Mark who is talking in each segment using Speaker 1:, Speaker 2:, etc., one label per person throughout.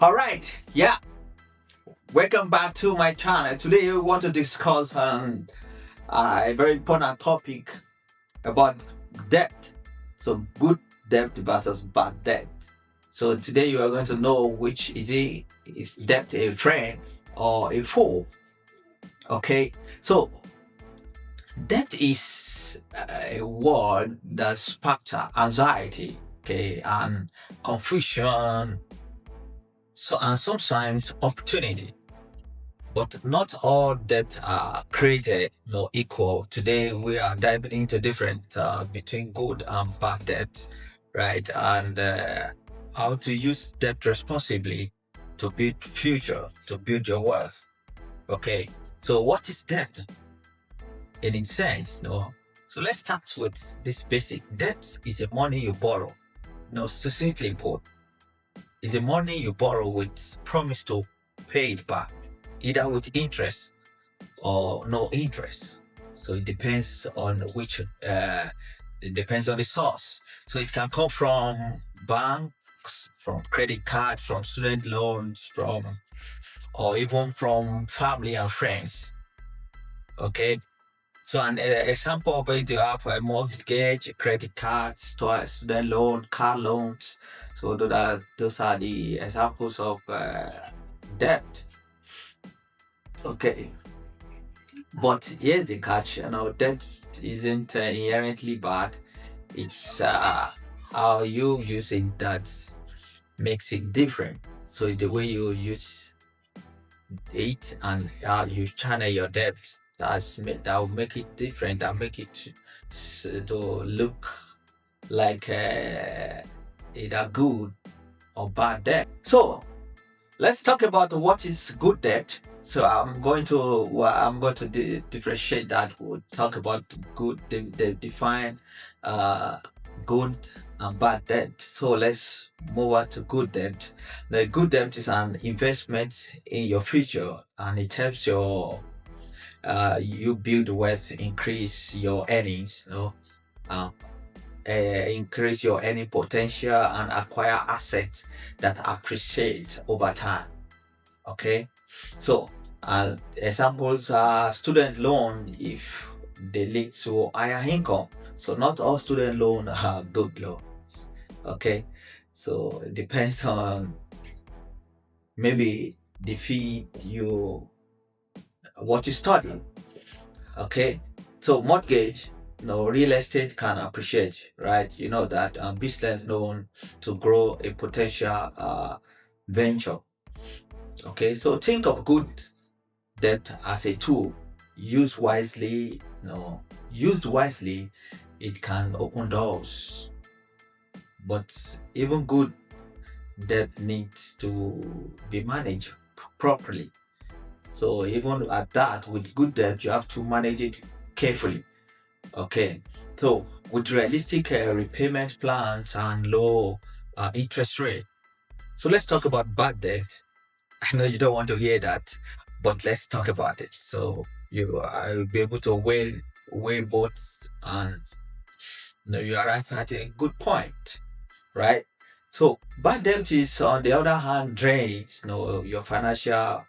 Speaker 1: All right, yeah. Welcome back to my channel. Today we want to discuss a very important topic about debt. So good debt versus bad debt. So today you are going to know which is debt a friend or a foe. Okay. So debt is a word that sparks anxiety, okay, and confusion. So and sometimes opportunity. But not all debt are created nor equal. Today we are diving into different between good and bad debt, right? And how to use debt responsibly to build future, to build your wealth. Okay. So what is debt in its sense? No. So let's start with this basic. Debt is the money you borrow. No, succinctly put, it's the money you borrow with promise to pay it back, either with interest or no interest. So it depends on it depends on the source. So it can come from banks, from credit card, from student loans, or even from family and friends. Okay. So an example of it, you have a mortgage, credit cards, student loan, car loans. So those are the examples of debt. Okay. But here's the catch, debt isn't inherently bad. It's how you use it that makes it different. So it's the way you use it and how you channel your debt that will make it different and make it to look like either good or bad debt. So let's talk about what is good debt. So I'm going to differentiate that. We'll talk about good. They define uh, good and bad debt. So let's move on to good debt. The good debt is an investment in your future, and it helps you build wealth, increase your earnings. Uh, increase your earning potential and acquire assets that appreciate over time. Okay, so examples are student loan if they lead to higher income. So not all student loan are good loans. Okay, so it depends on maybe the fee you what you study. Okay, so mortgage, real estate can appreciate, right? You know that business loan to grow a potential venture. Okay, so think of good debt as a tool. Used wisely, used wisely, it can open doors. But even good debt needs to be managed properly. So even at that, with good debt, you have to manage it carefully. Okay. So with realistic repayment plans and low interest rate. So let's talk about bad debt. I know you don't want to hear that, but let's talk about it. So I will be able to weigh both, and you arrive at a good point, right? So bad debt is, on the other hand, drains your financial,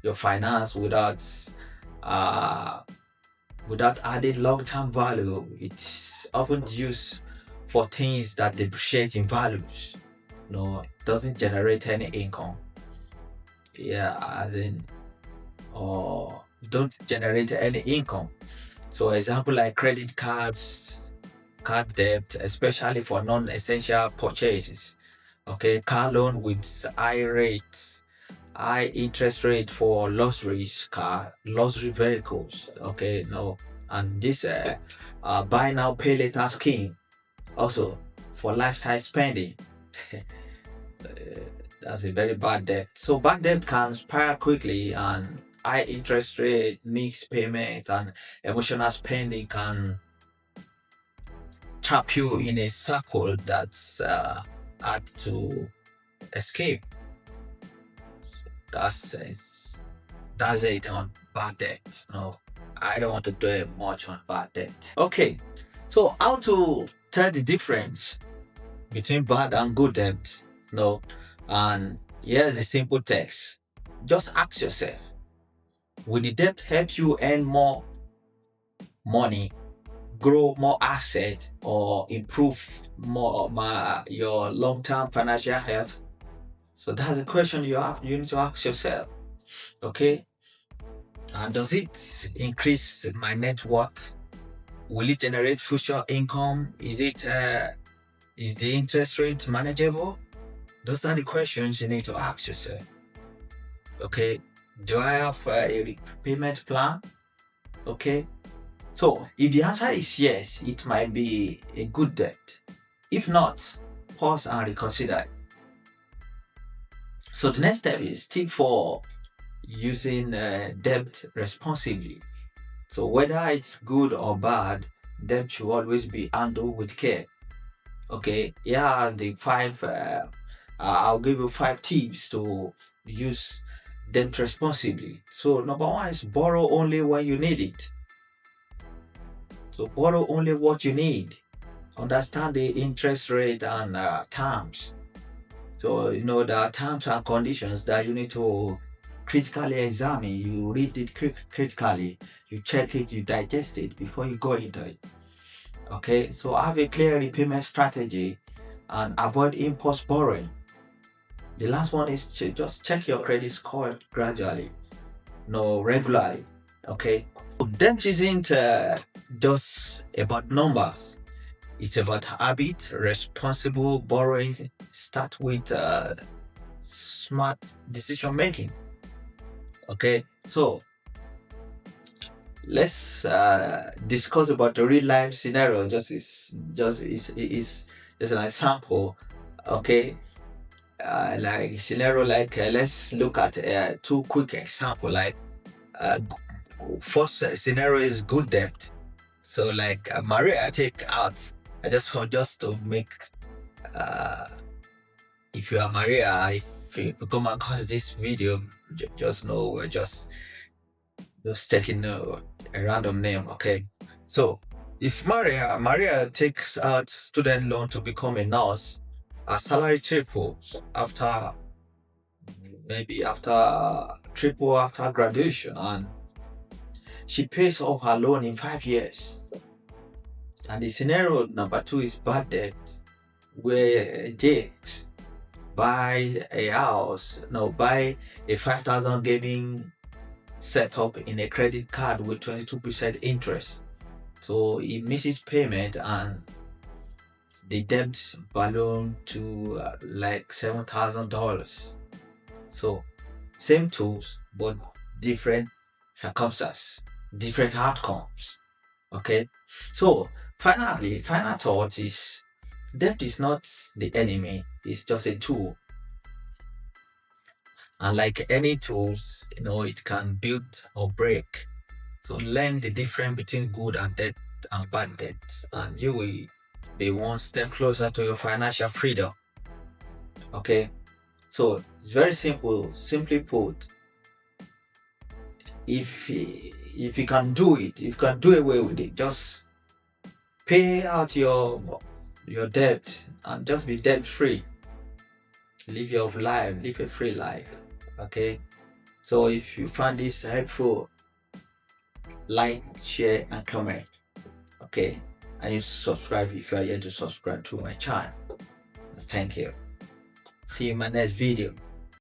Speaker 1: your finance uh without adding long-term value. It's often used for things that depreciate in values. Doesn't generate any income. Yeah, as in, or don't generate any income. So example like credit cards, card debt, especially for non-essential purchases. Okay, car loan with high interest rate for luxury vehicles. Okay, no, and this buy now pay later scheme also for lifestyle spending. That's a very bad debt. So bad debt can spiral quickly, and high interest rate, mixed payment, and emotional spending can trap you in a circle that's hard to escape. That's that's it on bad debt. No, I don't want to do much on bad debt. Okay, so how to tell the difference between bad and good debt? No, and Here's the simple text. Just ask yourself, will the debt help you earn more money, grow more asset, or improve your long-term financial health? So that's a question you need to ask yourself. Okay. And does it increase my net worth? Will it generate future income? Is the interest rate manageable? Those are the questions you need to ask yourself. Okay. Do I have a repayment plan? Okay. So if the answer is yes, it might be a good debt. If not, pause and reconsider. So the next step is tip for using debt responsibly. So whether it's good or bad, debt should always be handled with care. Okay, here are the five. I'll give you 5 tips to use debt responsibly. So number one is borrow only when you need it. So borrow only what you need. Understand the interest rate and terms. So you know the terms and conditions that you need to critically examine. You read it critically, you check it, you digest it before you go into it. Okay, so have a clear repayment strategy and avoid impulse borrowing. The last one is just check your credit score gradually, no regularly. Okay, so debt isn't just about numbers. It's about habit, responsible borrowing. Start with smart decision making. Okay, so let's discuss about the real life scenario. Just an example. Okay, like scenario like let's look at 2 quick example. Like uh, first scenario is good debt. So like Maria take out. I just to make uh if you are Maria, if you come across this video, just know we're just taking a random name. Okay, so if Maria takes out student loan to become a nurse, her salary triples after graduation, and she pays off her loan in 5 years. And the scenario number two is bad debt, where Jakes buy a house, no, buy a 5,000 gaming setup in a credit card with 22% interest. So he misses payment and the debt balloon to like $7,000. So same tools but different circumstances, different outcomes. Okay, so final thought is debt is not the enemy, it's just a tool. And like any tools, it can build or break. So learn the difference between good and debt and bad debt, and you will be one step closer to your financial freedom. Okay, so it's very simple. Simply put, if you can do it, if you can do away with it, just pay out your debt and just be debt free. Live your life, live a free life. Okay, so if you found this helpful, like, share, and comment. Okay, and you subscribe if you are yet to subscribe to my channel. Thank you. See you in my next video.